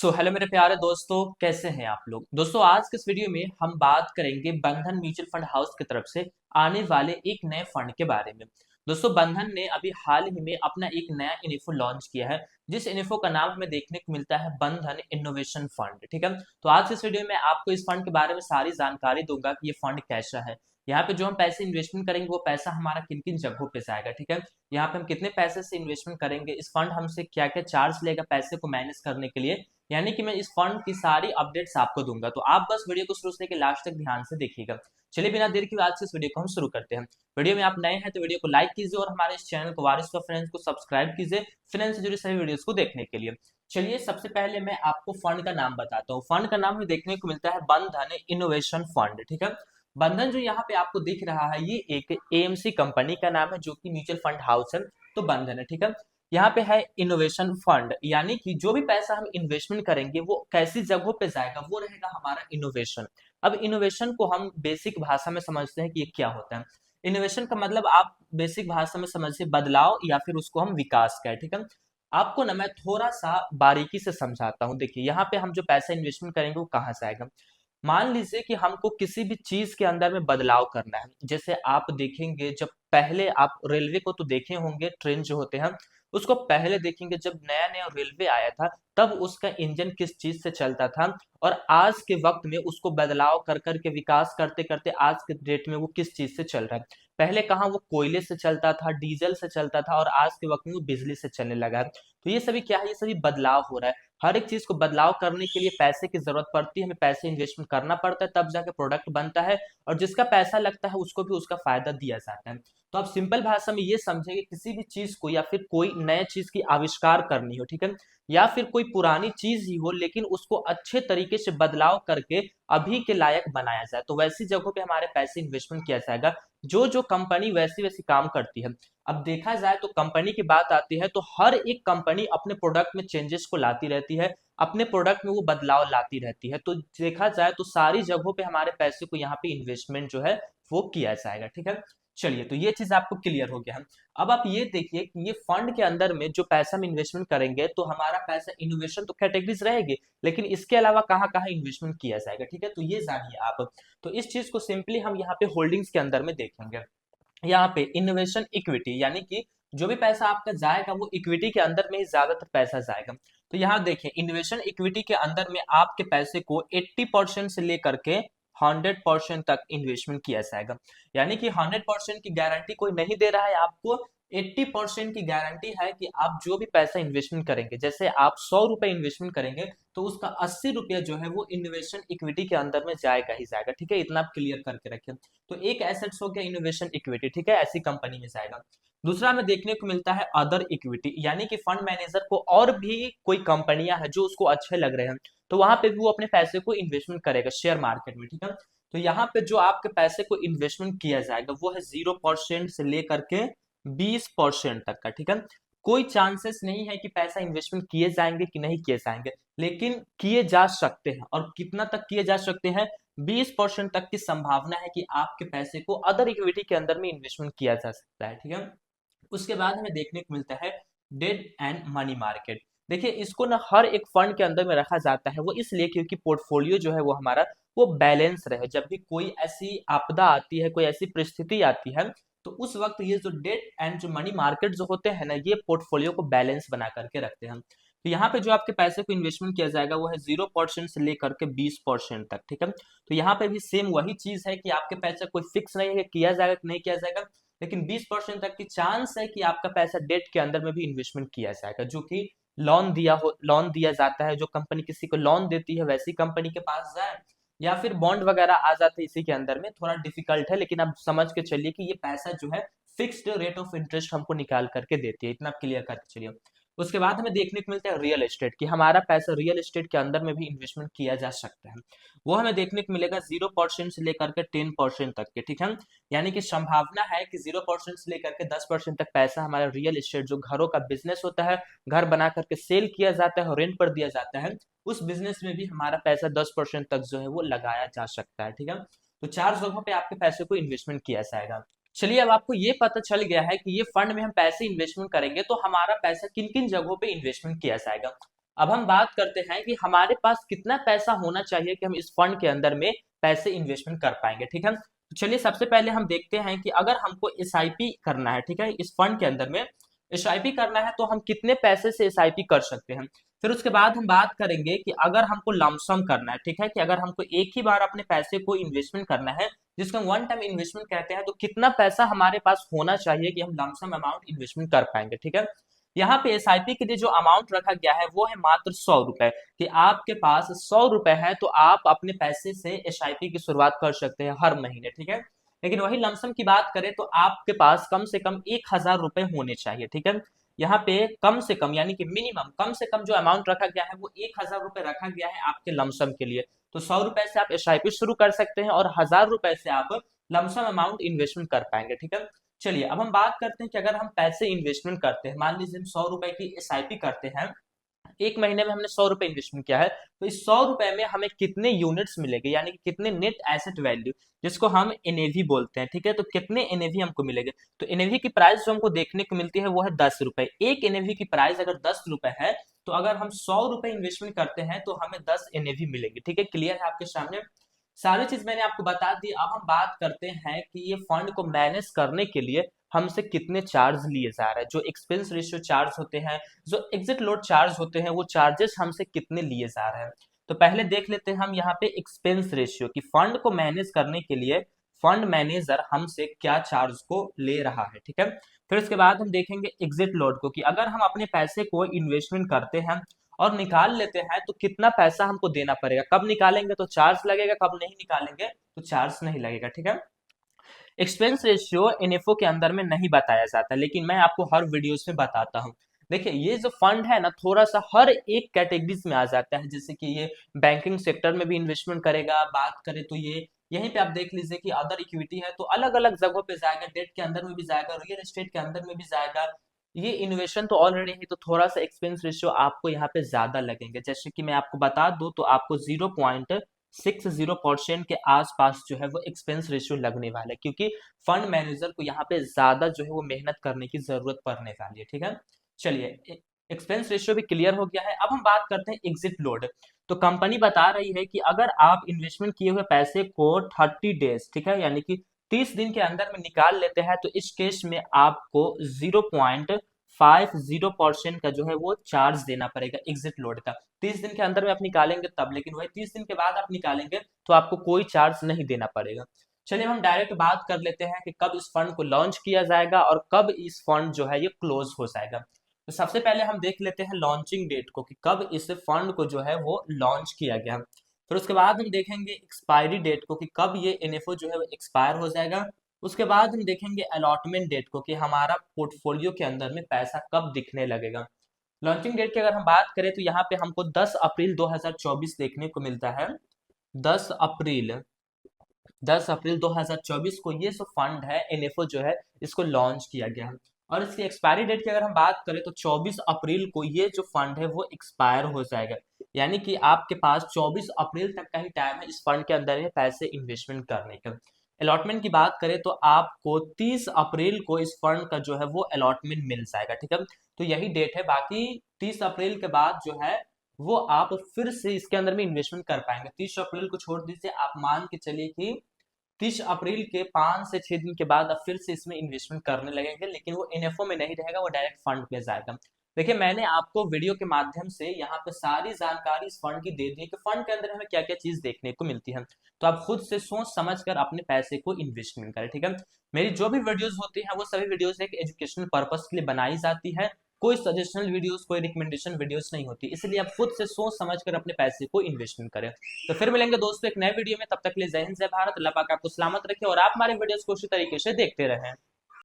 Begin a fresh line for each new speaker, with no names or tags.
Hello मेरे प्यारे दोस्तों, कैसे हैं आप लोग। दोस्तों आज के इस वीडियो में हम बात करेंगे बंधन म्यूचुअल फंड हाउस की तरफ से आने वाले एक नए फंड के बारे में। दोस्तों बंधन ने अभी हाल ही में अपना एक नया इन्फो लॉन्च किया है, जिस इन्फो का नाम हमें देखने को मिलता है बंधन इनोवेशन फंड। ठीक है, तो आज के इस वीडियो में आपको इस फंड के बारे में सारी जानकारी दूंगा कि ये फंड कैसा है, यहाँ पे जो हम पैसे इन्वेस्टमेंट करेंगे वो पैसा हमारा किन किन जगहों पे जाएगा। ठीक है, यहाँ पे हम कितने पैसे से इन्वेस्टमेंट करेंगे, इस फंड हमसे क्या क्या चार्ज लेगा पैसे को मैनेज करने के लिए, यानी कि मैं इस फंड की सारी अपडेट्स आपको दूंगा। तो आप बस वीडियो को शुरू से लेकर लास्ट तक ध्यान से देखिएगा। चलिए बिना देर के आज से इस वीडियो को हम शुरू करते हैं। वीडियो में आप नए हैं तो वीडियो को लाइक कीजिए और हमारे इस चैनल को वारिस फ्रेंड्स को सब्सक्राइब कीजिए फाइनेंस से जुड़ी सभी वीडियोस को देखने के लिए। चलिए सबसे पहले मैं आपको फंड का नाम बताता हूँ। फंड का नाम हमें देखने को मिलता है बंधन इनोवेशन फंड। ठीक है, बंधन जो यहाँ पे आपको दिख रहा है ये एक एएमसी कंपनी का नाम है जो कि म्यूचुअल फंड हाउस है, तो बंधन है। ठीक है, यहाँ पे है इनोवेशन फंड, यानी कि जो भी पैसा हम इन्वेस्टमेंट करेंगे वो कैसी जगहों पे जाएगा, वो रहेगा हमारा इनोवेशन। अब इनोवेशन को हम बेसिक भाषा में समझते हैं कि ये क्या होता है। इनोवेशन का मतलब आप बेसिक भाषा में समझिए बदलाव, या फिर उसको हम विकास कहें। ठीक है, आपको ना मैं थोड़ा सा बारीकी से समझाता हूँ। देखिए यहाँ पे हम जो पैसा इन्वेस्टमेंट करेंगे वो कहाँ से आएगा। मान लीजिए कि हमको किसी भी चीज के अंदर में बदलाव करना है। जैसे आप देखेंगे, जब पहले आप रेलवे को तो देखे होंगे, ट्रेन जो होते हैं उसको पहले देखेंगे, जब नया नया रेलवे आया था तब उसका इंजन किस चीज से चलता था, और आज के वक्त में उसको बदलाव कर करके विकास करते करते आज के डेट में वो किस चीज से चल रहा है। पहले कहाँ वो कोयले से चलता था, डीजल से चलता था, और आज के वक्त में वो बिजली से चलने लगा है। तो ये सभी क्या है, ये सभी बदलाव हो रहा है। हर एक चीज को बदलाव करने के लिए पैसे की जरूरत पड़ती है, हमें पैसे इन्वेस्टमेंट करना पड़ता है, तब जाके प्रोडक्ट बनता है, और जिसका पैसा लगता है उसको भी उसका फायदा दिया जाता है। तो आप सिंपल भाषा में ये समझेंगे, किसी भी चीज को या फिर कोई नए चीज की आविष्कार करनी हो, ठीक है, या फिर कोई पुरानी चीज ही हो लेकिन उसको अच्छे तरीके से बदलाव करके अभी के लायक बनाया जाए, तो वैसी जगहों पे हमारे पैसे इन्वेस्टमेंट किया जाएगा। जो जो कंपनी वैसी वैसी काम करती है। अब देखा जाए तो कंपनी की बात आती है तो हर एक कंपनी अपने प्रोडक्ट में चेंजेस को लाती रहती है, अपने प्रोडक्ट में वो बदलाव लाती रहती है। तो देखा जाए तो सारी जगहों पे हमारे पैसे को यहाँ पे इन्वेस्टमेंट जो है वो किया जाएगा। ठीक है, चलिए तो ये चीज आपको क्लियर हो गया है। अब आप ये देखिए कि ये फंड के अंदर में जो पैसा हम इन्वेस्टमेंट करेंगे तो हमारा पैसा इनोवेशन तो कैटेगरीज रहेगी, लेकिन इसके अलावा कहाँ कहाँ इन्वेस्टमेंट किया जाएगा। ठीक है, तो ये जानिए आप। तो इस चीज को सिंपली हम यहाँ पे होल्डिंग्स के अंदर में देखेंगे। यहाँ पे इनोवेशन इक्विटी, यानी कि जो भी पैसा आपका जाएगा वो इक्विटी के अंदर में ही ज्यादातर पैसा जाएगा। तो यहाँ देखिए इन्वेस्टमेंट इक्विटी के अंदर में आपके पैसे को 80% से लेकर के 100% तक इन्वेस्टमेंट किया जाएगा। यानी कि 100% की गारंटी कोई नहीं दे रहा है आपको, 80% की गारंटी है कि आप जो भी पैसा इन्वेस्टमेंट करेंगे, जैसे आप 100 रुपए इन्वेस्टमेंट करेंगे तो उसका 80 रुपया जो है वो इन्वेस्टमेंट इक्विटी के अंदर में जाएगा ही जाएगा। ठीक है, इतना आप क्लियर करके रखें। तो एक एसेट्स हो गया इनोवेशन इक्विटी, ठीक है, ऐसी कंपनी में जाएगा। दूसरा हमें देखने को मिलता है अदर इक्विटी, यानी कि फंड मैनेजर को और भी कोई कंपनियां हैं जो उसको अच्छे लग रहे हैं, तो वहां पे भी वो अपने पैसे को इन्वेस्टमेंट करेगा शेयर मार्केट में। ठीक है, तो यहाँ पे जो आपके पैसे को इन्वेस्टमेंट किया जाएगा वो है 0% से लेकर के 20% तक का। ठीक है, कोई चांसेस नहीं है कि पैसा इन्वेस्टमेंट किए जाएंगे कि नहीं किए जाएंगे, लेकिन किए जा सकते हैं। और कितना तक किए जा सकते हैं, 20% तक की संभावना है कि आपके पैसे को अदर इक्विटी के अंदर में इन्वेस्टमेंट किया जा सकता है। ठीक है, उसके बाद हमें देखने को मिलता है डेट एंड मनी मार्केट। देखिए इसको ना हर एक फंड के अंदर में रखा जाता है, वो इसलिए क्योंकि पोर्टफोलियो जो है वो हमारा वो बैलेंस रहे। जब भी कोई ऐसी आपदा आती है, कोई ऐसी परिस्थिति आती है, तो उस वक्त ये जो डेट एंड जो मनी मार्केट जो होते हैं ना, ये पोर्टफोलियो को बैलेंस बना करके रखते हैं। तो यहाँ पे जो आपके पैसे को इन्वेस्टमेंट किया जाएगा वो है 0% से लेकर के 20% तक। ठीक है, तो यहाँ पे भी सेम वही चीज है कि आपके पैसे कोई फिक्स नहीं है किया जाएगा कि नहीं किया जाएगा, लेकिन 20% तक की चांस है कि आपका पैसा डेट के अंदर में भी इन्वेस्टमेंट किया जाएगा, जो कि लोन दिया जाता है। जो कंपनी किसी को लोन देती है वैसी कंपनी के पास जाए, या फिर बॉन्ड वगैरह आ जाते हैं इसी के अंदर में। थोड़ा डिफिकल्ट है, लेकिन आप समझ के चलिए कि ये पैसा जो है फिक्स्ड रेट ऑफ इंटरेस्ट हमको निकाल करके देती है, इतना क्लियर करके चलिए। उसके बाद हमें देखने को मिलता है रियल एस्टेट, कि हमारा पैसा रियल एस्टेट के अंदर में भी इन्वेस्टमेंट किया जा सकता है। वो हमें देखने को मिलेगा 0% से लेकर के 10% तक के। ठीक है, यानी कि संभावना है कि 0% से लेकर के 10% तक पैसा हमारा रियल एस्टेट, जो घरों का बिजनेस होता है, घर बना करके सेल किया जाता है और रेंट पर दिया जाता है, उस बिजनेस में भी हमारा पैसा 10% तक जो है वो लगाया जा सकता है। ठीक है, तो चार जगहों पे आपके पैसे को इन्वेस्टमेंट किया जाएगा। चलिए अब आपको ये पता चल गया है कि ये फंड में हम पैसे इन्वेस्टमेंट करेंगे तो हमारा पैसा किन किन जगहों पे इन्वेस्टमेंट किया जाएगा। अब हम बात करते हैं कि हमारे पास कितना पैसा होना चाहिए कि हम इस फंड के अंदर में पैसे इन्वेस्टमेंट कर पाएंगे, ठीक है। तो चलिए सबसे पहले हम देखते हैं कि अगर हमको एसआईपी करना है, ठीक है, इस फंड के अंदर में एसआईपी करना है तो हम कितने पैसे से एसआईपी कर सकते हैं। फिर उसके बाद हम बात करेंगे कि अगर हमको लमसम करना है, ठीक है, कि अगर हमको एक ही बार अपने पैसे को इन्वेस्टमेंट करना है जिसको हम वन टाइम इन्वेस्टमेंट कहते हैं, तो कितना पैसा हमारे पास होना चाहिए कि हम लमसम अमाउंट इन्वेस्टमेंट कर पाएंगे, ठीक है। यहाँ पे एसआईपी के लिए जो अमाउंट रखा गया है वो है मात्र 100 रुपए, कि आपके पास 100 रुपए है तो आप अपने पैसे से एसआईपी की शुरुआत कर सकते हैं हर महीने, ठीक है। लेकिन वही लमसम की बात करें तो आपके पास कम से कम 1000 रुपए होने चाहिए, ठीक है। यहाँ पे कम से कम यानी कि मिनिमम कम से कम जो अमाउंट रखा गया है वो 1000 रुपए रखा गया है आपके लमसम के लिए। तो 100 रुपए से आप एसआईपी शुरू कर सकते हैं और 1000 रुपए से आप लमसम अमाउंट इन्वेस्टमेंट कर पाएंगे, ठीक है। चलिए अब हम बात करते हैं कि अगर हम पैसे इन्वेस्टमेंट करते हैं, मान लीजिए हम 100 रुपए की एसआईपी करते हैं, एक महीने में हमने 100 रुपए इन्वेस्टमेंट किया है, तो इस 100 रुपए में हमें कितने यूनिट्स मिलेंगे, यानी कि कितने नेट एसेट वैल्यू, जिसको हम एनएवी बोलते हैं, ठीक है। तो कितने एनएवी हमको मिलेंगे, तो एनएवी की प्राइस जो हमको देखने को मिलती है वो है 10 रुपए। एक एनएवी की प्राइस अगर 10 रुपए है तो अगर हम 100 रुपए इन्वेस्टमेंट करते हैं तो हमें 10 एनएवी मिलेंगे, ठीक है। क्लियर है आपके सामने, सारी चीज मैंने आपको बता दी। अब हम बात करते हैं कि ये फंड को मैनेज करने के लिए हमसे कितने चार्ज लिए जा रहे हैं, जो एक्सपेंस रेशियो चार्ज होते हैं, जो एग्जिट लोड चार्ज होते हैं, वो चार्जेस हमसे कितने लिए जा रहे हैं। तो पहले देख लेते हैं हम यहाँ पे एक्सपेंस रेशियो कि फंड को मैनेज करने के लिए फंड मैनेजर हमसे क्या चार्ज को ले रहा है, ठीक है। फिर उसके बाद हम देखेंगे एग्जिट लोड को, कि अगर हम अपने पैसे को इन्वेस्टमेंट करते हैं और निकाल लेते हैं तो कितना पैसा हमको देना पड़ेगा, कब निकालेंगे तो चार्ज लगेगा, कब नहीं निकालेंगे तो चार्ज नहीं लगेगा, ठीक है। एक्सपेंस रेशियो एनएफओ के अंदर में नहीं बताया जाता, लेकिन मैं आपको हर वीडियोस में बताता हूँ। देखिए ये जो फंड है ना थोड़ा सा हर एक कैटेगरीज में आ जाता है, जैसे कि ये बैंकिंग सेक्टर में भी इन्वेस्टमेंट करेगा, बात करें तो ये यहीं पे आप देख लीजिए कि अदर इक्विटी है तो अलग अलग जगहों पे जाएगा, डेट के अंदर में भी जाएगा, रियल एस्टेट के अंदर में भी जाएगा। ये इन्वेस्टमेंट तो ऑलरेडी है तो थोड़ा सा एक्सपेंस रेशियो आपको यहाँ पे ज्यादा लगेंगे। जैसे कि मैं आपको बता दूं तो आपको 0.60% के आसपास जो है वो एक्सपेंस रेशियो लगने वाला है, क्योंकि फंड मैनेजर को यहाँ पे ज्यादा जो है वो मेहनत करने की जरूरत पड़ने वाली है, ठीक है। चलिए एक्सपेंस रेशियो भी क्लियर हो गया है। अब हम बात करते हैं एग्जिट लोड। तो कंपनी बता रही है कि अगर आप इन्वेस्टमेंट किए हुए पैसे को 30 डेज, ठीक है, यानी कि 30 दिन के अंदर में निकाल लेते हैं तो इस केस में आपको 0.50% का जो है वो चार्ज देना पड़ेगा एग्जिट लोड का। 30 दिन के अंदर में आप निकालेंगे तब, लेकिन वही 30 दिन के बाद आप निकालेंगे तो आपको कोई चार्ज नहीं देना पड़ेगा। चलिए हम डायरेक्ट बात कर लेते हैं कि कब इस फंड को लॉन्च किया जाएगा और कब इस फंड जो है ये क्लोज हो जाएगा। तो सबसे पहले हम देख लेते हैं लॉन्चिंग डेट को, कि कब इस फंड को जो है वो लॉन्च किया गया। फिर उसके बाद हम देखेंगे एक्सपायरी डेट को, कि कब ये एनएफओ जो है वो एक्सपायर हो जाएगा। उसके बाद हम देखेंगे अलॉटमेंट डेट को, कि हमारा पोर्टफोलियो के अंदर में पैसा कब दिखने लगेगा। लॉन्चिंग डेट की अगर हम बात करें तो यहाँ पे हमको 10 अप्रैल 2024 देखने को मिलता है। 10 अप्रैल 10 अप्रैल 2024 को ये जो फंड है एनएफओ जो है इसको लॉन्च किया गया है। और इसकी एक्सपायरी डेट की अगर हम बात करें तो 24 अप्रैल को ये जो फंड है वो एक्सपायर हो जाएगा, यानी कि आपके पास 24 अप्रैल तक का ही टाइम है इस फंड के अंदर में पैसे इन्वेस्टमेंट करने का। अलॉटमेंट की बात करें तो आपको 30 अप्रैल को इस फंड का जो है वो अलॉटमेंट मिल जाएगा, ठीक है। तो यही डेट है, बाकी 30 अप्रैल के बाद जो है वो आप फिर से इसके अंदर में इन्वेस्टमेंट कर पाएंगे। 30 अप्रैल को छोड़ दीजिए, आप मान के चलिए कि 30 अप्रैल के 5 से 6 दिन के बाद आप फिर से इसमें इन्वेस्टमेंट करने लगेंगे, लेकिन वो एनएफओ में नहीं रहेगा, वो डायरेक्ट फंड में जाएगा। देखिए मैंने आपको वीडियो के माध्यम से यहाँ पे सारी जानकारी इस फंड की दे दी है कि फंड के अंदर हमें क्या क्या चीज देखने को मिलती है, तो आप खुद से सोच समझ कर अपने पैसे को इन्वेस्टमेंट करें, ठीक है। मेरी जो भी वीडियोस होती हैं वो सभी वीडियोस एक एजुकेशनल पर्पस के लिए बनाई जाती है, कोई सजेशनल वीडियोस कोई रिकमेंडेशन वीडियोस नहीं होती, इसलिए आप खुद से सोच समझ कर अपने पैसे को इन्वेस्टमेंट करें। तो फिर मिलेंगे दोस्तों एक नए वीडियो में, तब तक के लिए जय हिंद जय भारत, अल्लाह पाक आपको सलामत रखे और आप हमारे वीडियोस को उसी तरीके से देखते रहें।